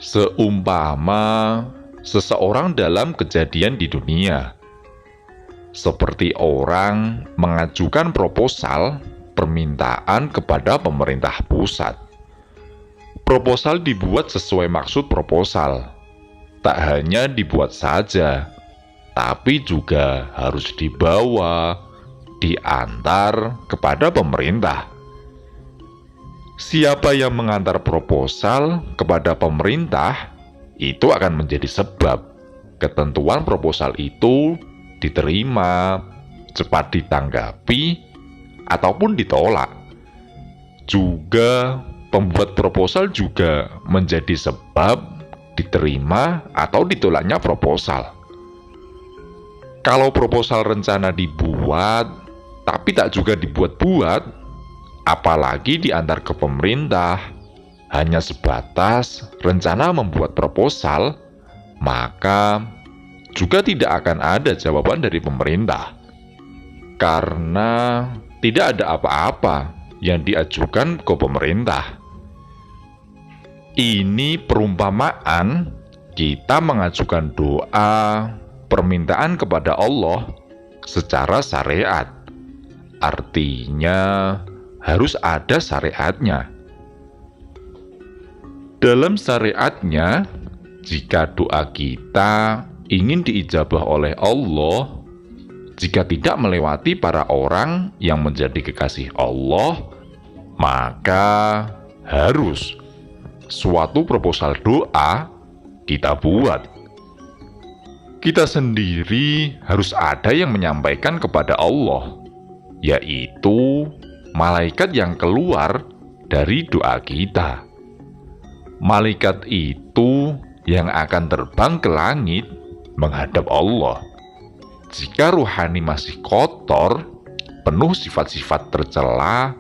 Seumpama seseorang dalam kejadian di dunia, seperti orang mengajukan proposal permintaan kepada pemerintah pusat. Proposal dibuat sesuai maksud proposal. Tak hanya dibuat saja, tapi juga harus dibawa, diantar kepada pemerintah. Siapa yang mengantar proposal kepada pemerintah, itu akan menjadi sebab ketentuan proposal itu diterima, cepat ditanggapi, ataupun ditolak. Juga pembuat proposal juga menjadi sebab diterima atau ditolaknya proposal. Kalau proposal rencana dibuat, tapi tak juga dibuat-buat, apalagi diantar ke pemerintah, hanya sebatas rencana membuat proposal, maka juga tidak akan ada jawaban dari pemerintah. Karena tidak ada apa-apa yang diajukan ke pemerintah. Ini perumpamaan kita mengajukan doa, permintaan kepada Allah secara syariat. Artinya, harus ada syariatnya. Dalam syariatnya, jika doa kita ingin diijabah oleh Allah, jika tidak melewati para orang yang menjadi kekasih Allah, maka harus suatu proposal doa kita buat. Kita sendiri harus ada yang menyampaikan kepada Allah, yaitu malaikat yang keluar dari doa kita. Malaikat itu yang akan terbang ke langit menghadap Allah. Jika ruhani masih kotor, penuh sifat-sifat tercela,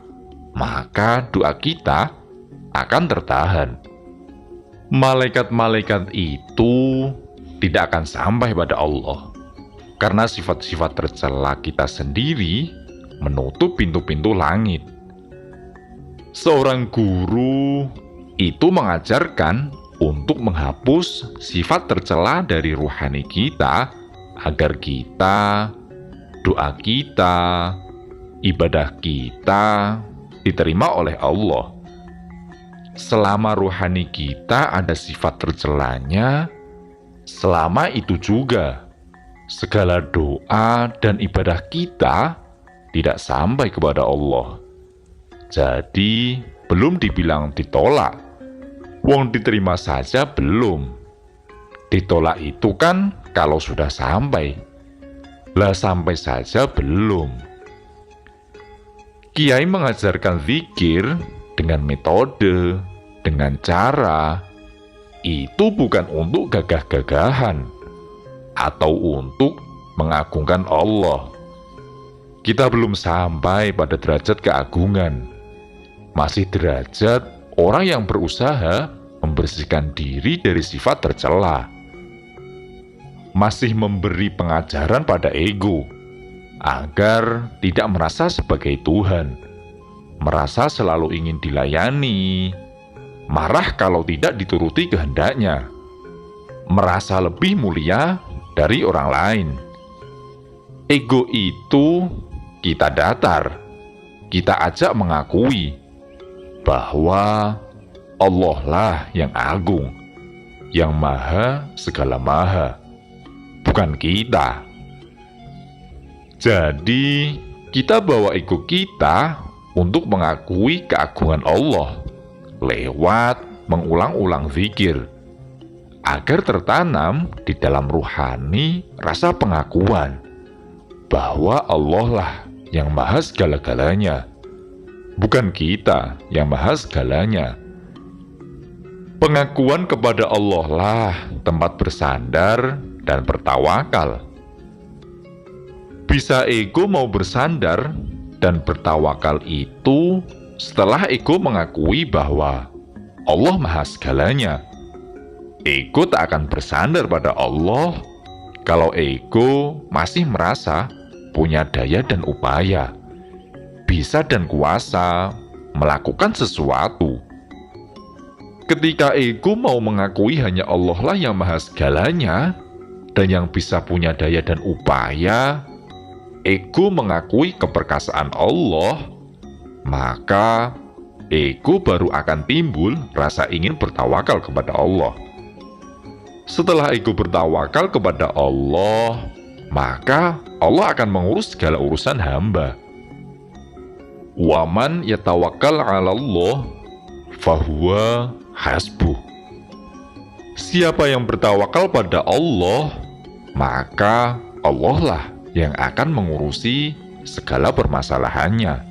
maka doa kita akan tertahan. Malaikat-malaikat itu tidak akan sampai pada Allah, karena sifat-sifat tercela kita sendiri menutup pintu-pintu langit. Seorang guru itu mengajarkan untuk menghapus sifat tercela dari ruhani kita agar kita, doa kita, ibadah kita diterima oleh Allah. Selama ruhani kita ada sifat tercelanya, selama itu juga segala doa dan ibadah kita tidak sampai kepada Allah. Jadi, belum dibilang ditolak. Wong diterima saja belum. Ditolak itu kan kalau sudah sampai. Lah sampai saja belum. Kiai mengajarkan zikir dengan metode, dengan cara, itu bukan untuk gagah-gagahan atau untuk mengagungkan Allah. Kita belum sampai pada derajat keagungan. Masih derajat orang yang berusaha membersihkan diri dari sifat tercela. Masih memberi pengajaran pada ego agar tidak merasa sebagai Tuhan, merasa selalu ingin dilayani, marah kalau tidak dituruti kehendaknya, merasa lebih mulia dari orang lain. Ego itu kita datar, kita ajak mengakui bahwa Allah lah yang agung, yang maha segala maha, bukan kita. Jadi, kita bawa ego kita untuk mengakui keagungan Allah lewat mengulang-ulang zikir, agar tertanam di dalam ruhani rasa pengakuan bahwa Allah lah yang maha segala-galanya, bukan kita yang maha segalanya. Pengakuan kepada Allah lah tempat bersandar dan bertawakal. Bisa ego mau bersandar dan bertawakal itu setelah ego mengakui bahwa Allah maha segalanya. Ego tak akan bersandar pada Allah kalau ego masih merasa punya daya dan upaya, bisa dan kuasa melakukan sesuatu. Ketika ego mau mengakui hanya Allah lah yang maha segalanya dan yang bisa punya daya dan upaya, ego mengakui keperkasaan Allah, maka ego baru akan timbul rasa ingin bertawakal kepada Allah. Setelah ego bertawakal kepada Allah, maka Allah akan mengurus segala urusan hamba. Waman yatawakkal 'ala Allah fahuwa hasbuh. Siapa yang bertawakal pada Allah, maka Allah lah yang akan mengurusi segala permasalahannya.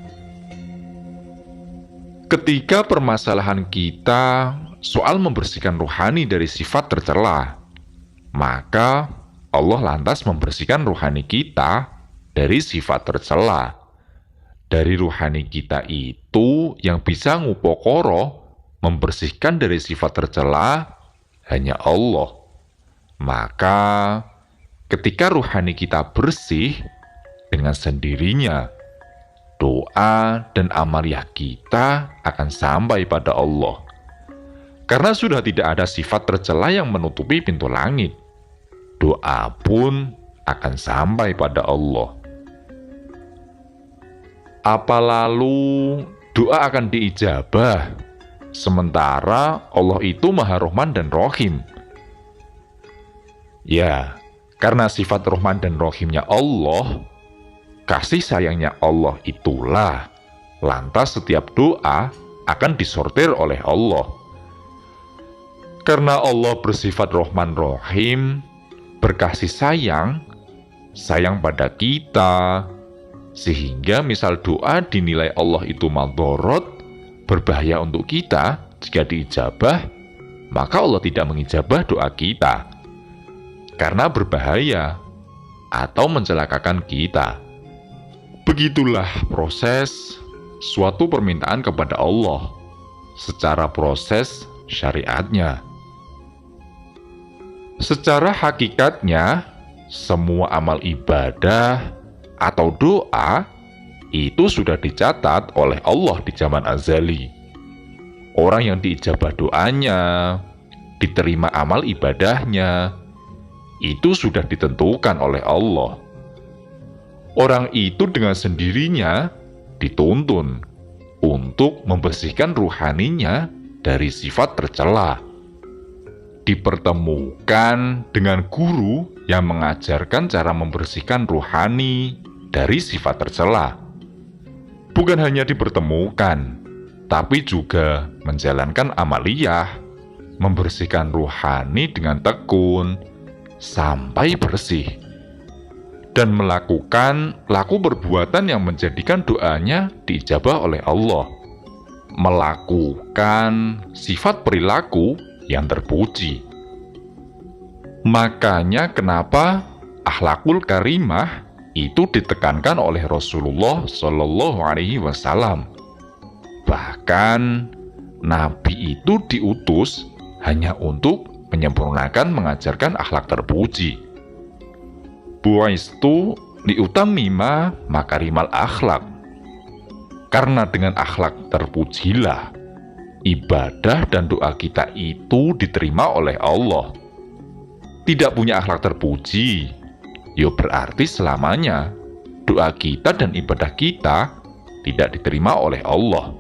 Ketika permasalahan kita soal membersihkan rohani dari sifat tercela, maka Allah lantas membersihkan rohani kita dari sifat tercela. Dari rohani kita itu yang bisa ngupokoro membersihkan dari sifat tercela hanya Allah. Maka ketika rohani kita bersih, dengan sendirinya doa dan amaliyah kita akan sampai pada Allah. Karena sudah tidak ada sifat tercela yang menutupi pintu langit, doa pun akan sampai pada Allah. Apa lalu doa akan diijabah, sementara Allah itu Maha Rahman dan Rahim? Ya, karena sifat Rahman dan Rahimnya Allah, kasih sayangnya Allah itulah, lantas setiap doa akan disortir oleh Allah. Karena Allah bersifat Rahman Rahim, berkasih sayang pada kita, sehingga misal doa dinilai Allah itu madorot, berbahaya untuk kita jika diijabah, maka Allah tidak mengijabah doa kita karena berbahaya atau mencelakakan kita. Begitulah proses suatu permintaan kepada Allah secara proses syariatnya. Secara hakikatnya, semua amal ibadah atau doa itu sudah dicatat oleh Allah di zaman azali. Orang yang diijabah doanya, diterima amal ibadahnya, itu sudah ditentukan oleh Allah. Orang itu dengan sendirinya dituntun untuk membersihkan ruhaninya dari sifat tercela. Dipertemukan dengan guru yang mengajarkan cara membersihkan ruhani dari sifat tercela. Bukan hanya dipertemukan, tapi juga menjalankan amaliyah, membersihkan ruhani dengan tekun, sampai bersih. Dan melakukan laku perbuatan yang menjadikan doanya diijabah oleh Allah. Melakukan sifat perilaku yang terpuji. Makanya kenapa akhlakul karimah itu ditekankan oleh Rasulullah Shallallahu Alaihi Wasallam. Bahkan Nabi itu diutus hanya untuk menyempurnakan mengajarkan akhlak terpuji. Buaistu liutammima makarimal akhlak. Karena dengan akhlak terpujilah ibadah dan doa kita itu diterima oleh Allah. Tidak punya akhlak terpuji, ya berarti selamanya doa kita dan ibadah kita tidak diterima oleh Allah.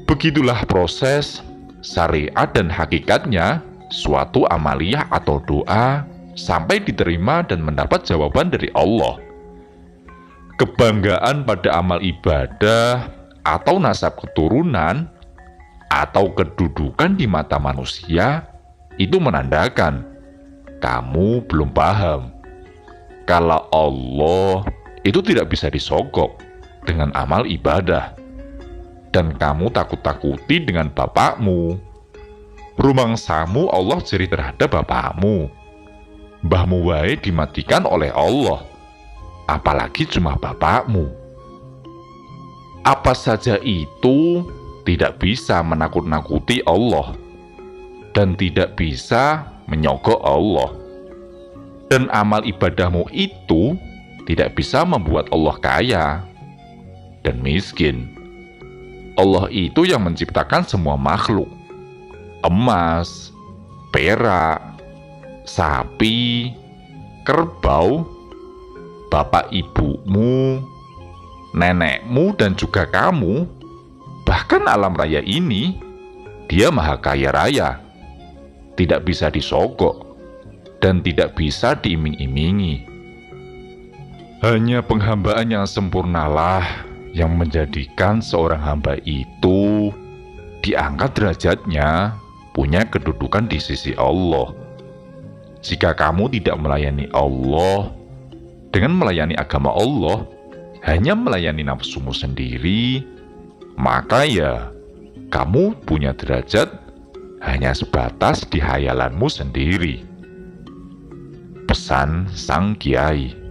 Begitulah proses syariat dan hakikatnya suatu amaliyah atau doa sampai diterima dan mendapat jawaban dari Allah. Kebanggaan pada amal ibadah atau nasab keturunan atau kedudukan di mata manusia itu menandakan kamu belum paham kalau Allah itu tidak bisa disogok dengan amal ibadah. Dan kamu takut-takuti dengan bapakmu. Rumangsamu Allah jeri terhadap bapakmu. Mbahmu wae dimatikan oleh Allah. Apalagi cuma bapakmu. Apa saja itu tidak bisa menakut-nakuti Allah. Dan tidak bisa menyogok Allah. Dan amal ibadahmu itu tidak bisa membuat Allah kaya dan miskin. Allah itu yang menciptakan semua makhluk, emas, perak, sapi, kerbau, bapak ibumu, nenekmu, dan juga kamu. Bahkan alam raya ini, dia maha kaya raya, tidak bisa disogok, dan tidak bisa diiming-imingi. Hanya penghambaan yang sempurnalah yang menjadikan seorang hamba itu diangkat derajatnya, punya kedudukan di sisi Allah. Jika kamu tidak melayani Allah dengan melayani agama Allah, hanya melayani nafsumu sendiri, maka ya kamu punya derajat hanya sebatas di hayalanmu sendiri. Pesan Sang Kiai.